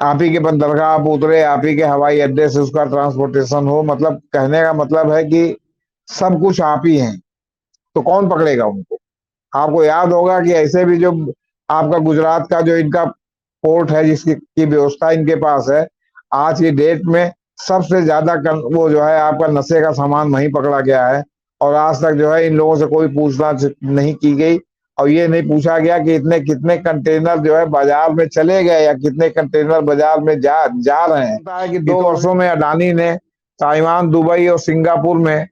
आप ही के बंदरगाह आप उतरे, आप ही के हवाई अड्डे से उसका ट्रांसपोर्टेशन हो, मतलब कहने का मतलब है कि सब कुछ आप ही हैं। तो कौन पकड़ेगा उनको? आपको याद होगा कि ऐसे भी जो आपका गुजरात का जो इनका पोर्ट है, जिसकी की व्यवस्था इनके पास है, आज की डेट में सबसे ज्यादा वो जो है आपका नशे का सामान वहीं पकड़ा गया है। और आज तक जो है इन लोगों से कोई पूछताछ नहीं की गई, और ये नहीं पूछा गया कि इतने कितने कंटेनर जो है बाजार में चले गए या कितने कंटेनर बाजार में जा जा रहे हैं। पता है कि 2 वर्षों में अडानी ने ताइवान, दुबई और सिंगापुर में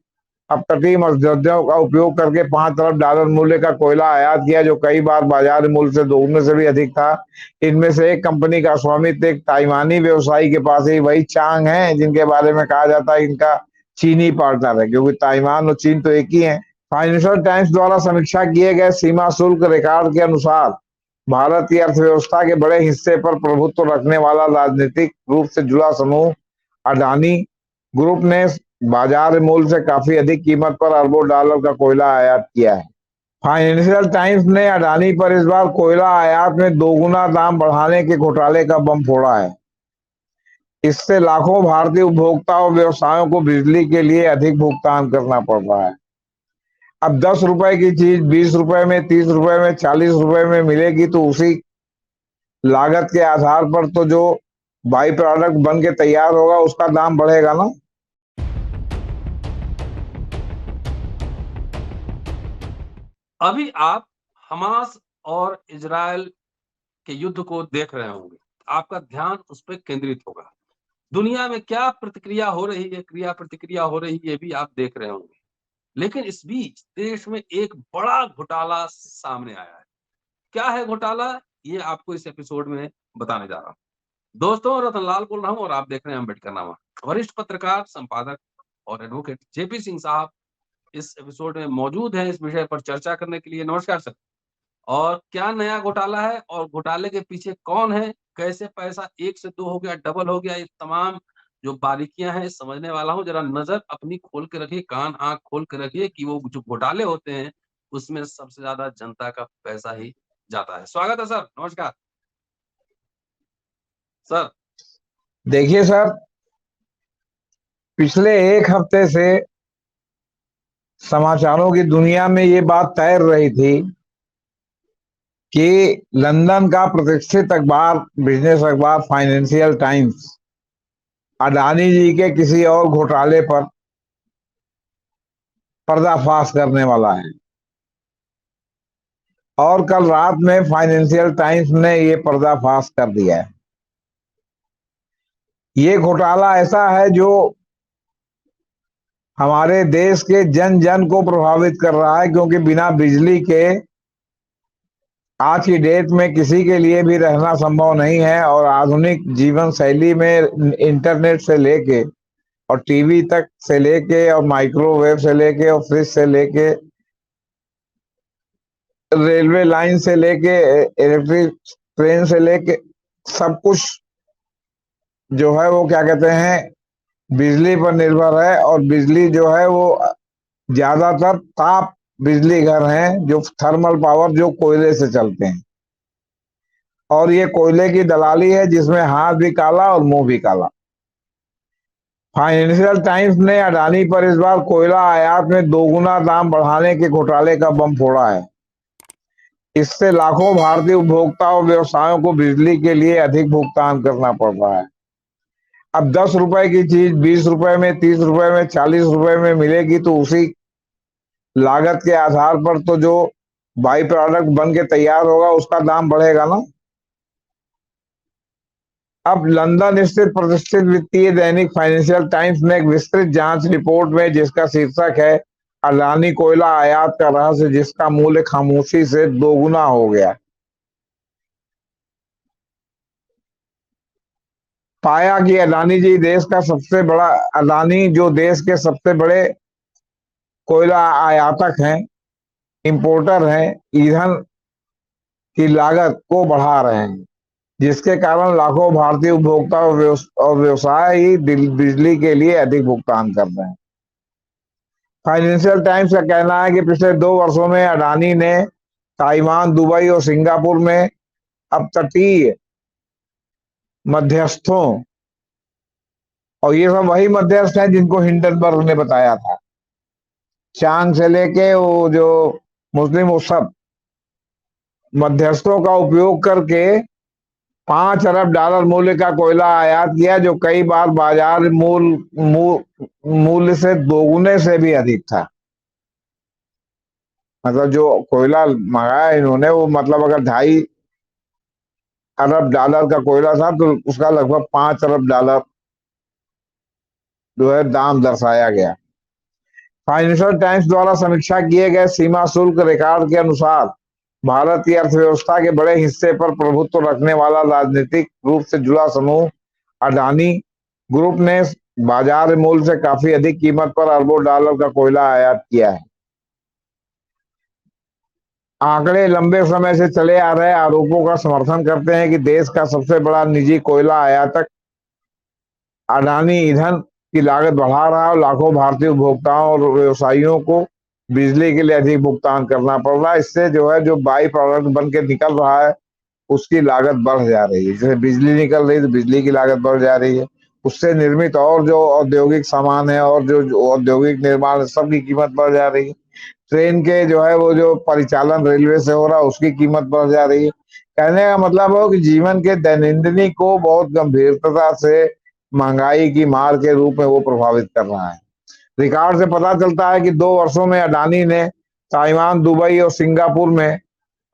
अब तटीय मत्स्योद्योग का उपयोग करके 5 अरब डॉलर मूल्य का कोयला आयात किया, जो कई बार बाजार मूल्य से दोगुने से भी अधिक था। इनमें से एक कंपनी का स्वामित्व एक ताइवानी व्यवसायी के पास ही, वही चांग है जिनके बारे में कहा जाता है इनका चीनी पार्टनर है, क्योंकि ताइवान और चीन तो एक ही है। फाइनेंशियल टाइम्स द्वारा समीक्षा किए गए सीमा शुल्क रिकॉर्ड के अनुसार भारत की अर्थव्यवस्था के बड़े हिस्से पर प्रभुत्व रखने वाला राजनीतिक रूप से जुड़ा समूह अडानी ग्रुप ने बाजार मूल्य से काफी अधिक कीमत पर अरबों डॉलर का कोयला आयात किया है। फाइनेंशियल टाइम्स ने अडानी पर इस बार कोयला आयात में दोगुना दाम बढ़ाने के घोटाले का बम फोड़ा है। इससे लाखों भारतीय उपभोक्ता और व्यवसायों को बिजली के लिए अधिक भुगतान करना पड़ रहा है। अब 10 रुपए की चीज 20 रुपए में, 30 रुपए में, 40 रुपए में मिलेगी, तो उसी लागत के आधार पर तो जो बाई प्रोडक्ट बन के तैयार होगा उसका दाम बढ़ेगा ना। अभी आप हमास और इजरायल के युद्ध को देख रहे होंगे, आपका ध्यान उस पर केंद्रित होगा। दुनिया में क्या प्रतिक्रिया हो रही है, क्रिया प्रतिक्रिया हो रही है, भी आप देख रहे होंगे। लेकिन इस बीच देश में एक बड़ा घोटाला सामने आया है। क्या है घोटाला, ये आपको इस एपिसोड में बताने जा रहा हूँ। दोस्तों, रतनलाल बोल रहा हूँ और आप देख रहे हैं अम्बेडकरनामा। वरिष्ठ पत्रकार, संपादक और एडवोकेट जेपी सिंह साहब इस एपिसोड में मौजूद हैं इस विषय पर चर्चा करने के लिए। नमस्कार सर। और क्या नया घोटाला है और घोटाले के पीछे कौन है, कैसे पैसा 1 से 2 हो गया, डबल हो गया, ये तमाम जो बारीकियां हैं समझने वाला हूं। जरा नजर अपनी खोल के रखिए, कान आंख खोल के रखिए कि वो जो घोटाले होते हैं उसमें सबसे ज्यादा जनता का पैसा ही जाता है। स्वागत है सर, नमस्कार सर। देखिए सर, पिछले एक हफ्ते से समाचारों की दुनिया में ये बात तैर रही थी कि लंदन का प्रतिष्ठित अखबार, बिजनेस अखबार फाइनेंशियल टाइम्स, अडानी जी के किसी और घोटाले पर पर्दाफाश करने वाला है। और कल रात में फाइनेंशियल टाइम्स ने ये पर्दाफाश कर दिया है। ये घोटाला ऐसा है जो हमारे देश के जन जन को प्रभावित कर रहा है, क्योंकि बिना बिजली के आज की डेट में किसी के लिए भी रहना संभव नहीं है। और आधुनिक जीवन शैली में इंटरनेट से लेके और टीवी तक से लेके और माइक्रोवेव से लेके और फ्रिज से लेके, रेलवे लाइन से लेके, इलेक्ट्रिक ट्रेन से लेके, सब कुछ जो है वो क्या कहते हैं, बिजली पर निर्भर है। और बिजली जो है वो ज्यादातर ताप बिजली घर हैं, जो थर्मल पावर, जो कोयले से चलते हैं। और ये कोयले की दलाली है जिसमें हाथ भी काला और मुंह भी काला। फाइनेंशियल टाइम्स ने अडानी पर इस बार कोयला आयात में दोगुना दाम बढ़ाने के घोटाले का बम फोड़ा है। इससे लाखों भारतीय उपभोक्ता और व्यवसायों को बिजली के लिए अधिक भुगतान करना पड़ रहा है। अब 10 रुपए की चीज 20 रुपए में, 30 रुपए में, 40 रुपए में मिलेगी, तो उसी लागत के आधार पर तो जो बाई प्रोडक्ट बन के तैयार होगा उसका दाम बढ़ेगा ना। अब लंदन स्थित प्रतिष्ठित वित्तीय दैनिक फाइनेंशियल टाइम्स ने एक विस्तृत जांच रिपोर्ट में, जिसका शीर्षक है अडानी कोयला आयात का रहस्य, जिसका मूल्य खामोशी से दोगुना हो गया, पाया कि अडानी जी देश का सबसे बड़ा अडानी जो देश के सबसे बड़े कोयला आयातक हैं, इंपोर्टर हैं, ईंधन की लागत को बढ़ा रहे हैं, जिसके कारण लाखों भारतीय उपभोक्ता और व्यवसाय ही बिजली के लिए अधिक भुगतान कर रहे हैं। फाइनेंशियल टाइम्स का कहना है कि पिछले 2 वर्षों में अडानी ने ताइवान, दुबई और सिंगापुर में अब तटीय मध्यस्थों, और ये सब वही मध्यस्थ हैं जिनको हिंडनबर्ग ने बताया था। चांग से लेके वो जो मुस्लिम, वो सब मध्यस्थों का उपयोग करके $5 अरब मूल्य का कोयला आयात किया, जो कई बार बाजार मूल्य से दोगुने से भी अधिक था। मतलब जो कोयला मंगाया इन्होंने, वो मतलब अगर $2.5 अरब का कोयला था, तो उसका लगभग $5 अरब जो है दाम दर्शाया गया। फाइनेंशियल टाइम्स द्वारा समीक्षा किए गए सीमा शुल्क रिकॉर्ड के अनुसार भारत की अर्थव्यवस्था के बड़े हिस्से पर प्रभुत्व रखने वाला राजनीतिक रूप से जुड़ा समूह अडानी ग्रुप ने बाजार मूल्य से काफी अधिक कीमत पर अरबों डॉलर का कोयला आयात किया है। आंकड़े लंबे समय से चले आ रहे आरोपों का समर्थन करते हैं कि देश का सबसे बड़ा निजी कोयला आयातक अडानी ईंधन की लागत बढ़ा रहा है और लाखों भारतीय उपभोक्ताओं और व्यवसायियों को बिजली के लिए अधिक भुगतान करना पड़ रहा है। इससे जो है, जो बाई प्रोडक्ट बन के निकल रहा है, उसकी लागत बढ़ जा रही है। जैसे बिजली निकल रही है तो बिजली की लागत बढ़ जा रही है। उससे निर्मित और जो औद्योगिक सामान है और जो औद्योगिक निर्माण, सबकी कीमत बढ़ जा रही है। ट्रेन के जो है, वो जो परिचालन रेलवे से हो रहा है, उसकी कीमत बढ़ जा रही है। कहने का मतलब है कि जीवन के दैनंदिनी को बहुत गंभीरता से महंगाई की मार के रूप में वो प्रभावित कर रहा है। रिकॉर्ड से पता चलता है कि 2 वर्षों में अडानी ने ताइवान, दुबई और सिंगापुर में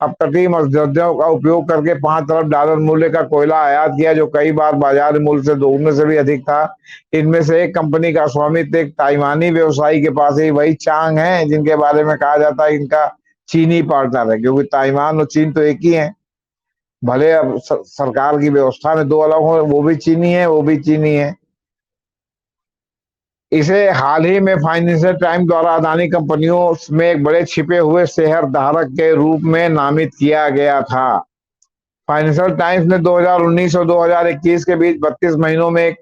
अपतटीय मध्यस्थों का उपयोग करके $5 अरब मूल्य का कोयला आयात किया, जो कई बार बाजार मूल्य से दोगुने से भी अधिक था। इनमें से एक कंपनी का स्वामित्व एक ताइवानी व्यवसायी के पास है, वही चांग है जिनके बारे में कहा जाता है इनका चीनी पार्टनर है, क्योंकि ताइवान और चीन तो एक ही है। भले अब सरकार की व्यवस्था में दो अलग हो, वो भी चीनी है, वो भी चीनी है। इसे हाल ही में फाइनेंशियल टाइम्स द्वारा अडानी कंपनियों में एक बड़े छिपे हुए शेयर धारक के रूप में नामित किया गया था। फाइनेंशियल टाइम्स ने 2019 और 2021 के बीच 32 महीनों में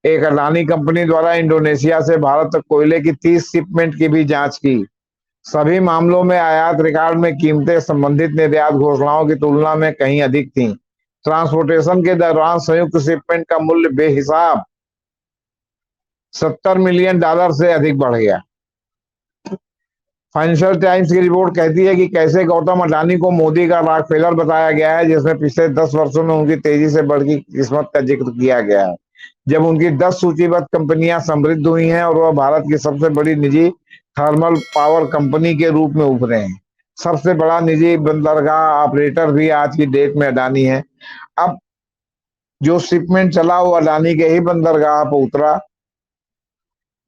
एक अडानी कंपनी द्वारा इंडोनेशिया से भारत तक कोयले की 30 शिपमेंट की भी जांच की। सभी मामलों में आयात रिकॉर्ड में कीमतें संबंधित निर्यात घोषणाओं की तुलना में कहीं अधिक थीं। ट्रांसपोर्टेशन के दौरान संयुक्त शिपमेंट का मूल्य बेहिसाब $70 मिलियन से अधिक बढ़ गया। फाइनेंशियल टाइम्स की रिपोर्ट कहती है कि कैसे गौतम अडानी को मोदी का रॉकफेलर बताया गया है, जिसमें पिछले 10 वर्षों में उनकी तेजी से बढ़ती किस्मत का जिक्र किया गया है, जब उनकी 10 सूचीबद्ध कंपनियां समृद्ध हुई हैं और वह भारत की सबसे बड़ी निजी थर्मल पावर कंपनी के रूप में उभरे हैं। सबसे बड़ा निजी बंदरगाह ऑपरेटर भी आज की डेट में अडानी है। अब जो शिपमेंट चला वो अडानी के ही बंदरगाह पर उतरा।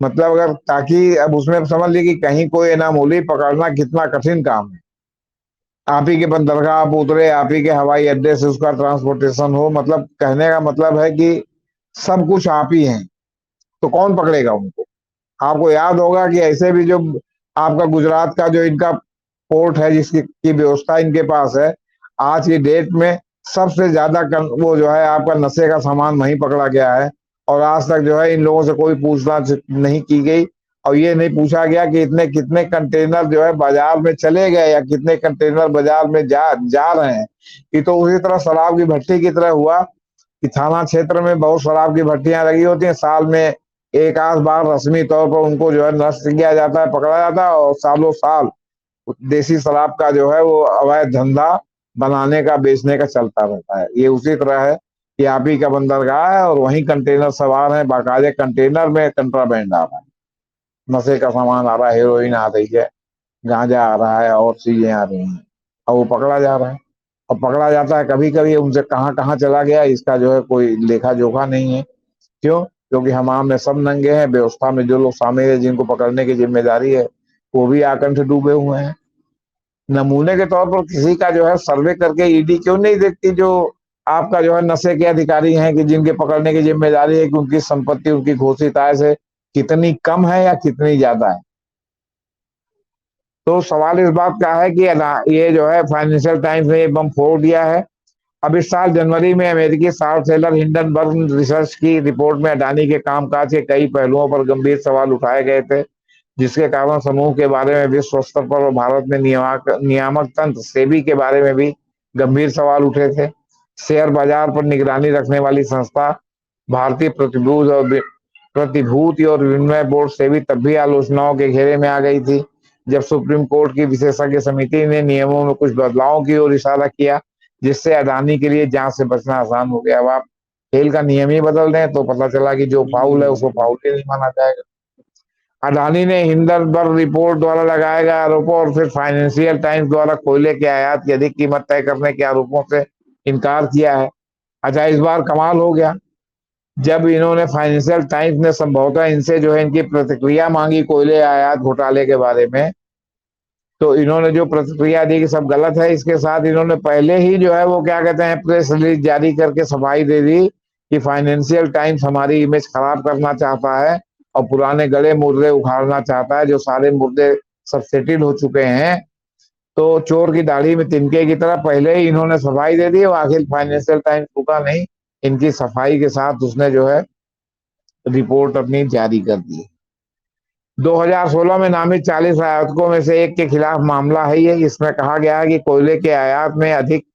मतलब अगर, ताकि अब उसमें समझ ली कि कहीं कोई अनामोली पकड़ना कितना कठिन काम है। आप ही के बंदरगाह आप उतरे, आप ही के हवाई अड्डे से उसका ट्रांसपोर्टेशन हो। मतलब कहने का मतलब है कि सब कुछ आप ही हैं, तो कौन पकड़ेगा उनको। आपको याद होगा कि ऐसे भी जो आपका गुजरात का जो इनका पोर्ट है, जिसकी की व्यवस्था इनके पास है, आज की डेट में सबसे ज्यादा वो जो है आपका नशे का सामान वहीं पकड़ा गया है। और आज तक जो है इन लोगों से कोई पूछताछ नहीं की गई, और ये नहीं पूछा गया कि इतने कितने कंटेनर जो है बाजार में चले गए या कितने कंटेनर बाजार में जा रहे हैं। ये तो उसी तरह शराब की भट्टी की तरह हुआ कि थाना क्षेत्र में बहुत शराब की भट्टियां लगी होती हैं। साल में एक आध बार रस्मी तौर पर उनको जो है नष्ट किया जाता है, पकड़ा जाता है, और सालों साल देसी शराब का जो है वो अवैध धंधा बनाने का, बेचने का चलता रहता है। ये उसी तरह है कि आप ही का बंदरगाह है और वहीं कंटेनर सवार है, बाकायदे कंटेनर में कंट्राबैंड आ रहा है, नशे का सामान आ रहा है, हेरोइन आ रही है, गांजा आ रहा है, और चीजें आ रही हैं, और वो पकड़ा जा रहा है। और पकड़ा जाता है कभी कभी उनसे कहाँ कहाँ चला गया, इसका जो है कोई लेखा जोखा नहीं है। क्यों? क्योंकि हमाम में सब नंगे हैं, व्यवस्था में जो लोग शामिल है, जिनको पकड़ने की जिम्मेदारी है, वो भी आकंठ डूबे हुए हैं। नमूने के तौर पर किसी का जो है सर्वे करके ईडी क्यों नहीं देखती, जो आपका जो है नशे के अधिकारी हैं, कि जिनके पकड़ने की जिम्मेदारी है कि उनकी संपत्ति उनकी घोषित आय से कितनी कम है या कितनी ज्यादा है। तो सवाल इस बात का है कि ये जो है फाइनेंशियल टाइम्स ने ये बम फोड़ दिया है। अब इस साल जनवरी में अमेरिकी शॉर्ट सेलर हिंडनबर्ग रिसर्च की रिपोर्ट में अडानी के कामकाज के कई पहलुओं पर गंभीर सवाल उठाए गए थे, जिसके कारण समूह के बारे में विश्व स्तर पर और भारत में नियामक तंत्र सेबी के बारे में भी गंभीर सवाल उठे थे। शेयर बाजार पर निगरानी रखने वाली संस्था भारतीय प्रतिभूति और विनिमय बोर्ड सेबी तब भी आलोचनाओं के घेरे में आ गई थी, जब सुप्रीम कोर्ट की विशेषज्ञ समिति ने नियमों में कुछ बदलावों की ओर इशारा किया, जिससे अडानी के लिए जांच से बचना आसान हो गया। अब आप खेल का नियम ही बदल दें तो पता चला कि जो फाउल है उसको फाउल ही नहीं माना जाएगा। अडानी ने हिंडनबर्ग रिपोर्ट द्वारा लगाए गए आरोपों और फिर फाइनेंशियल टाइम्स द्वारा कोयले के आयात की अधिक कीमत तय करने के आरोपों से इनकार किया है। अच्छा, इस बार कमाल हो गया, जब इन्होंने फाइनेंशियल टाइम्स ने संभवतः इनसे जो है इनकी प्रतिक्रिया मांगी कोयले आयात घोटाले के बारे में, तो इन्होंने जो प्रतिक्रिया दी कि सब गलत है। इसके साथ इन्होंने पहले ही जो है वो क्या कहते हैं प्रेस रिलीज जारी करके सफाई दे दी कि फाइनेंशियल टाइम्स हमारी इमेज खराब करना चाहता है और पुराने गड़े मुर्दे उखाड़ना चाहता है, जो सारे मुर्दे सब सेटिल हो चुके हैं। तो चोर की दाढ़ी में तिनके की तरह पहले ही इन्होंने सफाई दे दी और आखिर फाइनेंशियल टाइम्स रुका नहीं, इनकी सफाई के साथ उसने जो है रिपोर्ट अपनी जारी कर दी। 2016 में नामित 40 आयातकों में से एक के खिलाफ मामला है ये। इसमें कहा गया है कि कोयले के आयात में अधिक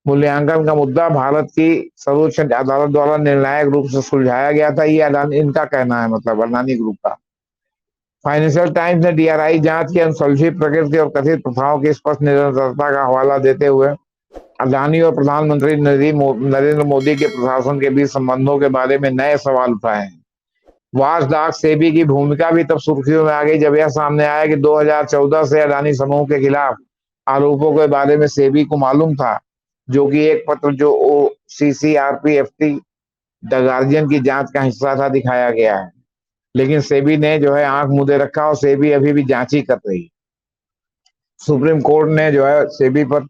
मूल्यांकन का मुद्दा भारत की सर्वोच्च अदालत द्वारा निर्णायक रूप से सुलझाया गया था। ये अडानी इनका कहना है, मतलब अडानी ग्रुप का। फाइनेंशियल टाइम्स ने डीआरआई जांच की अनसुलझी प्रकृति और कथित प्रथाओं की स्पष्ट निरंतरता का हवाला देते हुए अडानी और प्रधानमंत्री नरेंद्र मोदी के प्रशासन के बीच संबंधों के बारे में नए सवाल उठाए हैं। वाचडॉग सेबी की भूमिका भी तब सुर्खियों में आ गई जब यह सामने आया कि 2014 से अडानी समूह के खिलाफ आरोपों के बारे में सेबी को मालूम था, जो कि एक पत्र जो OCCRPFT द गार्जियन की जांच का हिस्सा था दिखाया गया है। लेकिन सेबी ने जो है आंख मूंदे रखा और सेबी अभी भी जांच ही कर रही। सुप्रीम कोर्ट ने जो है सेबी पर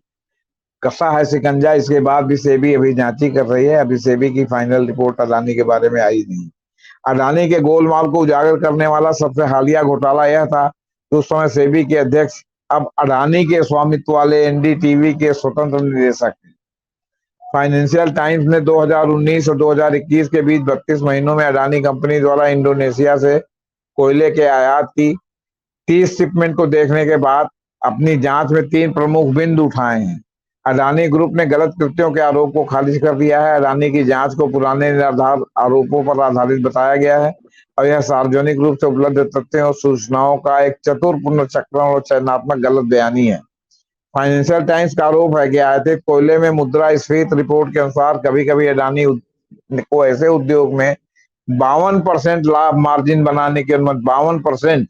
कसा है शिकंजा, इसके बाद भी सेबी अभी जांच ही कर रही है। अभी सेबी की फाइनल रिपोर्ट अडानी के बारे में आई नहीं। अडानी के गोलमाल को उजागर करने वाला सबसे हालिया घोटाला यह था कि उस समय सेबी के अध्यक्ष अब अडानी के स्वामित्व वाले NDTV के स्वतंत्र निदेशक हैं। फाइनेंशियल टाइम्स ने 2019 और 2021 के बीच 32 महीनों में अडानी कंपनी द्वारा इंडोनेशिया से कोयले के आयात की 30 शिपमेंट को देखने के बाद अपनी जांच में 3 प्रमुख बिंदु उठाए हैं। अडानी ग्रुप ने गलत कृत्यों के आरोप को खारिज कर दिया है। अडानी की जांच को पुराने निर्धारित आरोपों पर आधारित बताया गया है और यह सार्वजनिक रूप से उपलब्ध तथ्यों और सूचनाओं का एक चतुरपूर्ण चक्रण और चयनात्मक गलत बयानी है। फाइनेंशियल टाइम्स का आरोप है कि आयातित कोयले में मुद्रास्फीति रिपोर्ट के अनुसार कभी कभी अडानी को ऐसे उद्योग में 52% लाभ मार्जिन बनाने की अनुमति, 52%,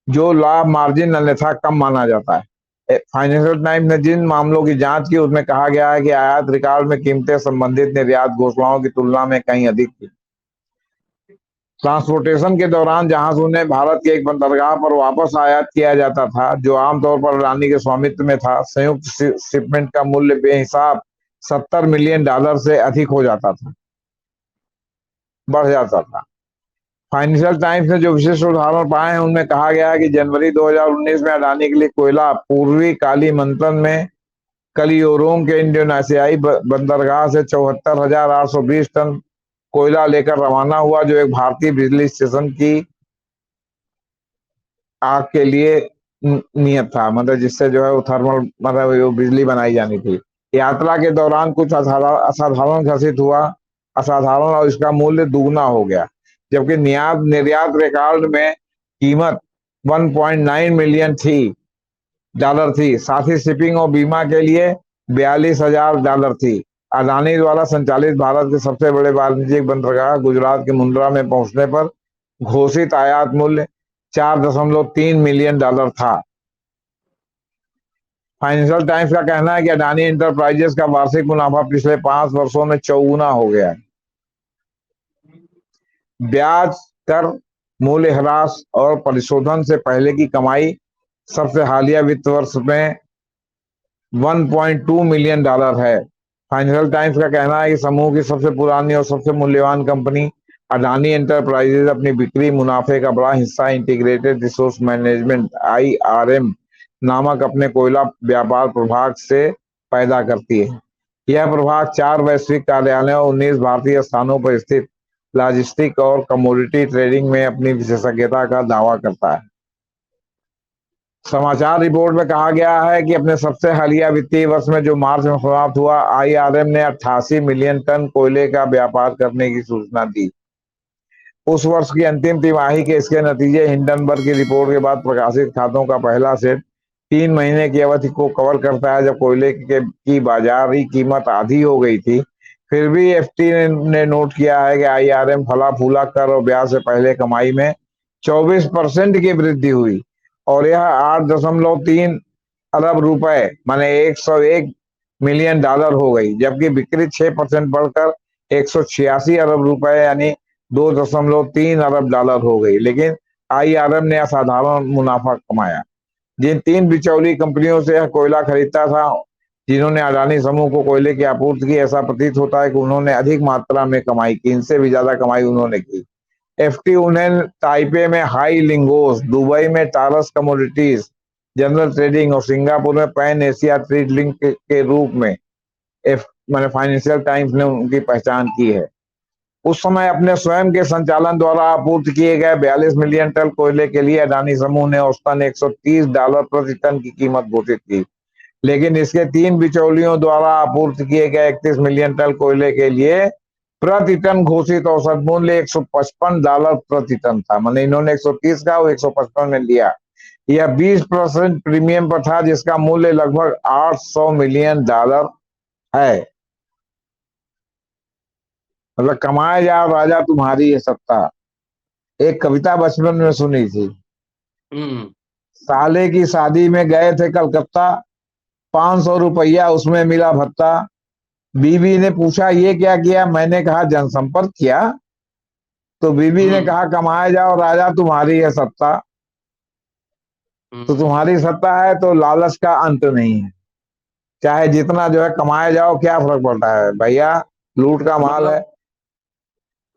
जो लाभ मार्जिन अन्यथा कम माना जाता है। फाइनेंशियल टाइम्स ने जिन मामलों की जांच की उसमें कहा गया है कि आयात रिकॉर्ड में कीमतें संबंधित निर्यात घोषणाओं की तुलना में कहीं अधिक थी। ट्रांसपोर्टेशन के दौरान जहाजों ने भारत के एक बंदरगाह पर वापस आयात किया जाता था, जो आमतौर पर अडानी के स्वामित्व में था, संयुक्त शिपमेंट का मूल्य बेहिसाब $70 मिलियन से अधिक हो जाता था, बढ़ जाता था। फाइनेंशियल टाइम्स ने जो विशिष्ट उदाहरण पाए हैं उनमें कहा गया है कि जनवरी 2019 में अडानी के लिए कोयला पूर्वी कालीमंतन में कलियोरोंग के इंडोनेशियाई बंदरगाह से 74,820 टन कोयला लेकर रवाना हुआ, जो एक भारतीय बिजली स्टेशन की आग के लिए नियत था, मतलब जिससे जो है वो थर्मल, मतलब वो बिजली बनाई जानी थी। यात्रा के दौरान कुछ असाधारण घटित हुआ, असाधारण, और इसका मूल्य दुगना हो गया, जबकि निर्यात रिकॉर्ड में कीमत 1.9 मिलियन डॉलर थी। साथ ही शिपिंग और बीमा के लिए $42,000 थी। अडानी द्वारा संचालित भारत के सबसे बड़े वाणिज्यिक बंदरगाह गुजरात के मुंद्रा में पहुंचने पर घोषित आयात मूल्य $4.3 मिलियन था। फाइनेंशियल टाइम्स का कहना है कि अडानी इंटरप्राइजेस का वार्षिक मुनाफा पिछले 5 वर्षों में 4 हो गया है। ब्याज, कर, मूल्य ह्रास और परिशोधन से पहले की कमाई सबसे हालिया वित्त वर्ष में $1.2 मिलियन है। फाइनेंशियल टाइम्स का कहना है कि समूह की सबसे पुरानी और सबसे मूल्यवान कंपनी अडानी एंटरप्राइजेज अपनी बिक्री मुनाफे का बड़ा हिस्सा इंटीग्रेटेड रिसोर्स मैनेजमेंट IRM नामक अपने कोयला व्यापार प्रभाग से पैदा करती है। यह प्रभाग 4 वैश्विक कार्यालयों और 19 भारतीय स्थानों पर स्थित लॉजिस्टिक और कमोडिटी ट्रेडिंग में अपनी विशेषज्ञता का दावा करता है। समाचार रिपोर्ट में कहा गया है कि अपने सबसे हालिया वित्तीय वर्ष में जो मार्च में समाप्त हुआ, आईआरएम ने 88 मिलियन टन कोयले का व्यापार करने की सूचना दी। उस वर्ष की अंतिम तिमाही के इसके नतीजे हिंडनबर्ग की रिपोर्ट के बाद प्रकाशित खातों का पहला सेट 3 महीने की अवधि को कवर करता है, जब कोयले की बाजारी कीमत आधी हो गई थी। फिर भी एफटी ने नोट किया है कि आईआरएम फला फूला कर और ब्याज से पहले कमाई में 24% की वृद्धि हुई और यह 8.3 अरब रुपए माने 101 मिलियन डॉलर हो गई, जबकि बिक्री 6% बढ़कर 186 अरब रुपए यानी 2.3 अरब डॉलर हो गई। लेकिन आईआरएम ने असाधारण मुनाफा कमाया। जिन 3 बिचौली कंपनियों से यह कोयला खरीदता था, जिन्होंने अडानी समूह को कोयले की आपूर्ति की, ऐसा प्रतीत होता है कि उन्होंने अधिक मात्रा में कमाई की, इनसे भी ज्यादा कमाई उन्होंने की। एफटी उन्हें ताइपे में हाई लिंगोस, दुबई में टारस कमोडिटीज जनरल ट्रेडिंग और सिंगापुर में पैन एशिया ट्रेड के रूप में एफ मैंने फाइनेंशियल टाइम्स ने उनकी पहचान की है। उस समय अपने स्वयं के संचालन द्वारा आपूर्ति किए गए 42 मिलियन टन कोयले के लिए अडानी समूह ने औसतन $130 प्रति टन की कीमत घोषित की, लेकिन इसके 3 बिचौलियों द्वारा आपूर्ति किए गए 31 मिलियन टन कोयले के लिए प्रति टन घोषित औसत मूल्य $155 प्रति टन था। मैंने इन्होंने 130 का वो 155 में लिया। यह 20% प्रीमियम पर था, जिसका मूल्य लगभग $800 मिलियन है। मतलब कमाए जाओ राजा तुम्हारी है सत्ता। एक कविता बचपन में सुनी थी। साले की शादी में गए थे कलकत्ता, 500 रुपया उसमें मिला भत्ता। बीवी ने पूछा ये क्या किया, मैंने कहा जनसंपर्क किया। तो बीवी ने कहा कमाए जाओ राजा तुम्हारी है सत्ता। तो तुम्हारी सत्ता है तो लालच का अंत नहीं है, चाहे जितना जो है कमाए जाओ, क्या फर्क पड़ता है भैया, लूट का माल है।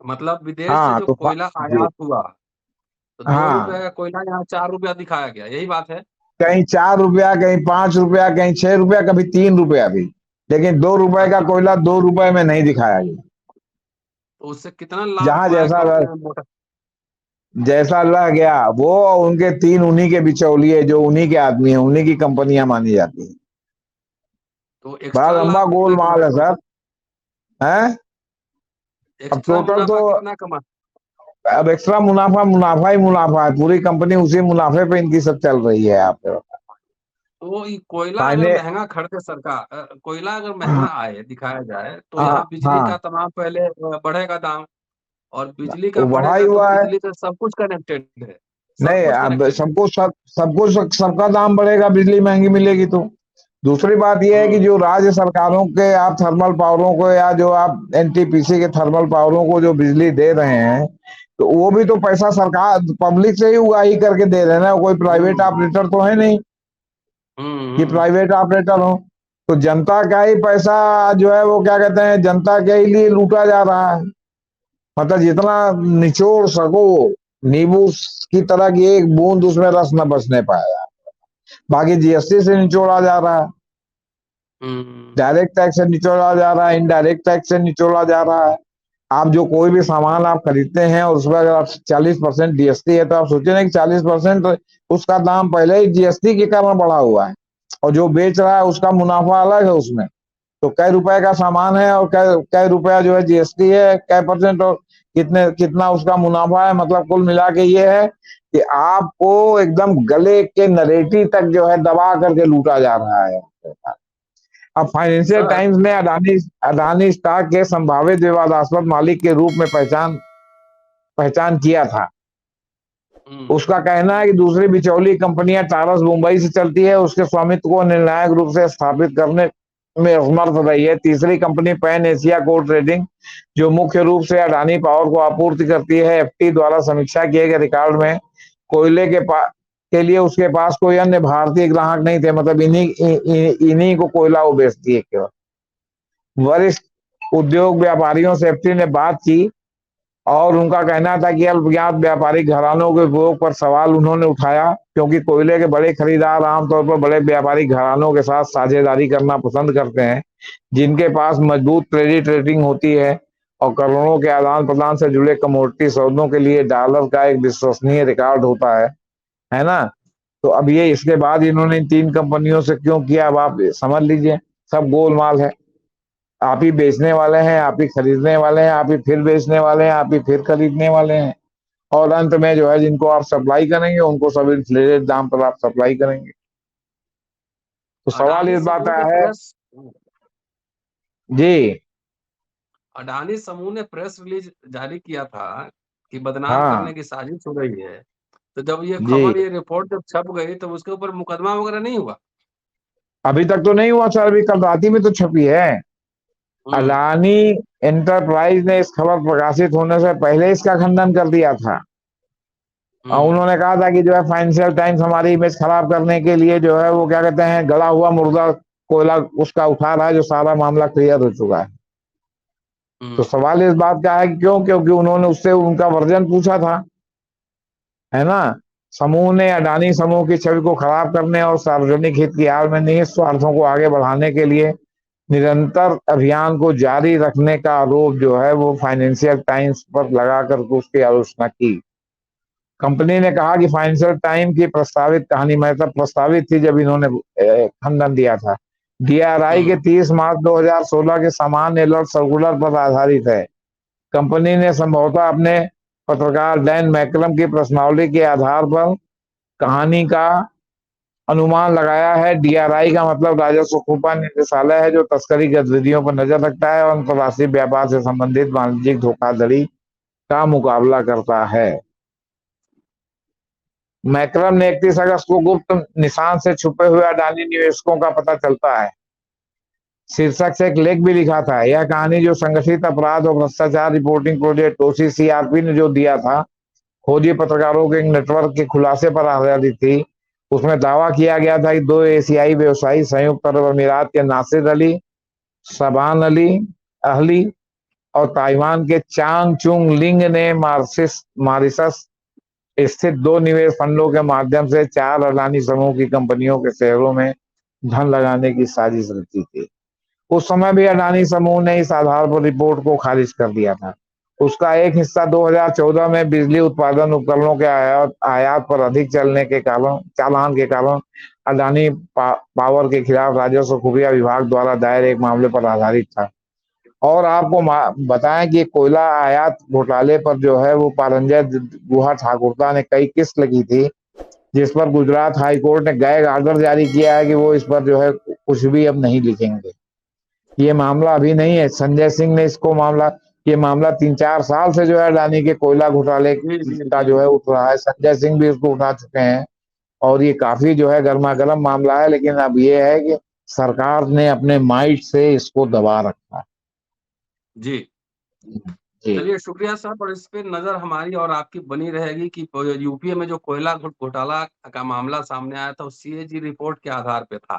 मतलब विदेश से हाँ जो तो कोयला जी आयात हुआ तो 2 रुपए हाँ, का कोयला यहाँ 4 रुपया दिखाया गया, यही बात है। कहीं 4 रुपया, कहीं 5 रुपया, कहीं 6 रुपया, कभी 3 रुपया भी, लेकिन 2 रुपए का अच्छा, कोयला 2 रुपए में नहीं दिखाया गया। तो उससे कितना लाभ जहां हुआ है जैसा कंपनी मोटर। जैसा लग गया वो, उनके 3 उन्हीं के बिचौलिए जो उन्हीं के आदमी हैं, उन्हीं की कंपनियां मानी जाती हैं। तो बड़ा एक्स्ट्रा लंबा लाभ कितना गोलमाल कमाए है सर। टोटल, है अब एक्स्ट्रा टोटल तो, मुनाफा कितना कमा। अब एक्स्ट्रा मुनाफा मुनाफा ही मुनाफा है, पूरी कंपनी उसी मुनाफे पे इनकी सब चल रही है। आप तो ये कोयला अगर फाइने महंगा खरीदे सरकार, कोयला अगर महंगा आए दिखाया जाए तो हाँ यहाँ बिजली हाँ, का तमाम पहले बढ़ेगा दाम, और बिजली का वो बढ़ा ही बढ़ेगा तो हुआ है। बिजली से सब कुछ कनेक्टेड है, सब नहीं, कुछ अब कनेक्टेड है। सबका दाम बढ़ेगा, बिजली महंगी मिलेगी तो। दूसरी बात यह है कि हम्म जो राज्य सरकारों के आप थर्मल पावरों को, या जो आप एनटीपीसी के थर्मल पावरों को जो बिजली दे रहे हैं, तो वो भी तो पैसा सरकार पब्लिक से ही उगाही करके दे रहे हैं ना, कोई प्राइवेट हम्म ऑपरेटर तो है नहीं कि हम्म प्राइवेट ऑपरेटर हो। तो जनता का ही पैसा जो है वो क्या कहते हैं, जनता के ही लिए लूटा जा रहा है। मतलब जितना निचोड़ सको, नींबू की तरह की एक बूंद उसमें रस न बचने पाया, बाकी जीएसटी से निचोड़ा जा रहा है, हम्म डायरेक्ट टैक्स से निचोड़ा जा रहा है, इनडायरेक्ट टैक्स से निचोड़ा जा रहा है। आप जो कोई भी सामान आप खरीदते हैं और उसमें अगर आप 40% जीएसटी है, तो आप सोचे ना कि 40% उसका दाम पहले ही जीएसटी के कारण बढ़ा हुआ है, और जो बेच रहा है उसका मुनाफा अलग है उसमें। तो कई रुपए का सामान है और कई कई रुपया जो है जीएसटी है, कई परसेंट, और कितना उसका मुनाफा है। मतलब कुल मिला के ये है कि आपको एकदम गले के नरेटी तक जो है दबा करके लूटा जा रहा है। अब फाइनेंशियल सर। टाइम्स ने अडानी अडानी स्टॉक के संभावित विवादास्पद मालिक के रूप में पहचान पहचान किया था। उसका कहना है कि दूसरी बिचौली कंपनियां टारस मुंबई से चलती है, उसके स्वामित्व को निर्णायक रूप से स्थापित करने में असमर्थ रही है। तीसरी कंपनी पैन एशिया कोल ट्रेडिंग, जो मुख्य रूप से अडानी पावर को आपूर्ति करती है, एफटी द्वारा समीक्षा किए गए रिकॉर्ड में कोयले के लिए उसके पास कोई अन्य भारतीय ग्राहक नहीं थे। मतलब इन्हीं को कोयला वो बेचती है केवल। वरिष्ठ उद्योग व्यापारियों से एफटी ने बात की और उनका कहना था कि अल्पज्ञात व्यापारिक घरानों के उपयोग पर सवाल उन्होंने उठाया, क्योंकि कोयले के बड़े खरीदार आमतौर पर बड़े व्यापारिक घरानों के साथ साझेदारी करना पसंद करते हैं, जिनके पास मजबूत क्रेडिट रेटिंग होती है और करोड़ों के आदान प्रदान से जुड़े कमोडिटी सौदों के लिए डॉलर का एक विश्वसनीय रिकॉर्ड होता है ना। तो अब ये इसके बाद इन्होंने इन 3 कंपनियों से क्यों किया, अब आप समझ लीजिए। सब गोलमाल है। आप ही बेचने वाले हैं, आप ही खरीदने वाले हैं, आप ही फिर बेचने वाले हैं, आप ही फिर खरीदने वाले हैं, और अंत में जो है जिनको आप सप्लाई करेंगे उनको सब इन्फ्लेटेड दाम पर आप सप्लाई करेंगे। तो सवाल अडानी इस बात समूह का ने है। प्रेस जी। अडानी समूह ने प्रेस रिलीज जारी किया था कि बदनाम हाँ। करने की साजिश हो रही है। तो जब ये जी। खबर, ये रिपोर्ट जब छप गई तो उसके ऊपर मुकदमा वगैरह नहीं हुआ? अभी तक तो नहीं हुआ सर, अभी कल रात ही में तो छपी है। हम्म। अडानी एंटरप्राइज ने इस खबर प्रकाशित होने से पहले इसका खंडन कर दिया था, और हम्म। उन्होंने कहा था कि जो है फाइनेंशियल टाइम्स हमारी इमेज खराब करने के लिए जो है वो क्या कहते हैं, गला हुआ मुर्दा कोयला उसका उठा रहा है, जो सारा मामला क्लियर हो चुका है। तो हम्म। सवाल इस बात का है कि क्यों, क्योंकि उन्होंने उससे उनका वर्जन पूछा था, है ना। समूह ने अडानी समूह की छवि को खराब करने और सार्वजनिक हित की आड़ में निहित स्वार्थों को आगे बढ़ाने के लिए निरंतर अभियान को जारी रखने का आरोप जो है वो फाइनेंशियल टाइम्स पर लगाकर उसकी आलोचना की। कंपनी ने कहा कि फाइनेंशियल टाइम की प्रस्तावित कहानी, मतलब प्रस्तावित थी जब इन्होंने खंडन दिया था, डीआरआई के हम्म। 30 मार्च 2016 के सामान्य अलर्ट सर्कुलर पर आधारित है। कंपनी ने संभवतः अपने पत्रकार डैन मैकलम की प्रश्नावली के आधार पर कहानी का अनुमान लगाया है। डीआरआई का मतलब राजस्व कृपा निदेशालय है, जो तस्करी गतिविधियों पर नजर रखता है और अंतर्राष्ट्रीय व्यापार से संबंधित वाणिज्यिक धोखाधड़ी का मुकाबला करता है। मैक्रम ने 31 अगस्त को गुप्त निशान से छुपे हुए अडानी निवेशकों का पता चलता है शीर्षक से एक लेख भी लिखा था। यह कहानी जो संगठित अपराध और भ्रष्टाचार रिपोर्टिंग प्रोजेक्ट ओसीसीआरपी ने जो दिया था, खोजी पत्रकारों के एक नेटवर्क के खुलासे पर आधारित थी। उसमें दावा किया गया था कि 2 एशियाई व्यवसायी संयुक्त अरब अमीरात के नासिर अली, शबान अली अहली और ताइवान के चांग चुंग लिंग ने मॉरिशस स्थित 2 निवेश फंडों के माध्यम से 4 अडानी समूह की कंपनियों के शेयरों में धन लगाने की साजिश रची थी। उस समय भी अडानी समूह ने इस आधार पर रिपोर्ट को खारिज कर दिया था। उसका एक हिस्सा 2014 में बिजली उत्पादन उपकरणों के आयात पर अधिक चलने के कारण, चालान के कारण अडानी पावर के खिलाफ राजस्व खुफिया विभाग द्वारा दायर एक मामले पर आधारित था। और आपको बताएं कि कोयला आयात घोटाले पर जो है वो पारंजय गुहा ठाकुरता ने कई किस्त लगी थी, जिस पर गुजरात हाई कोर्ट ने गैग ऑर्डर जारी किया है कि वो इस पर जो है कुछ भी अब नहीं लिखेंगे। ये मामला अभी नहीं है, संजय सिंह ने इसको मामला, ये मामला 3-4 साल से जो है अडानी के कोयला घोटाले जी जी का जी जो है जी। उठ रहा है। संजय सिंह भी इसको उठा चुके हैं, और ये काफी जो है गर्मा गर्म मामला है। लेकिन अब ये है कि सरकार ने अपने माइट से इसको दबा रखा है। जी। जी। चलिए, शुक्रिया साहब। और इस पे नजर हमारी और आपकी बनी रहेगी कि यूपीए में जो कोयला घोटाला का मामला सामने आया था, वो सीएजी रिपोर्ट के आधार पे था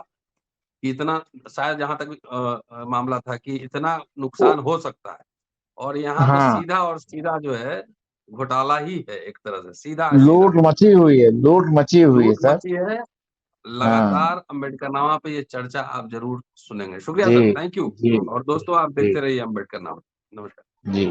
कि इतना, शायद जहां तक मामला था कि इतना नुकसान हो सकता है। और यहाँ तो हाँ। सीधा और सीधा जो है घोटाला ही है, एक तरह से सीधा सीधा लूट मची हुई है, लूट मची हुई है लूट सर। मची है। हाँ। लगातार अम्बेडकर नामा पे ये चर्चा आप जरूर सुनेंगे। शुक्रिया जी। Sir, thank you. जी। और दोस्तों, आप जी। देखते रहिए अम्बेडकर नामा। नमस्कार। जी।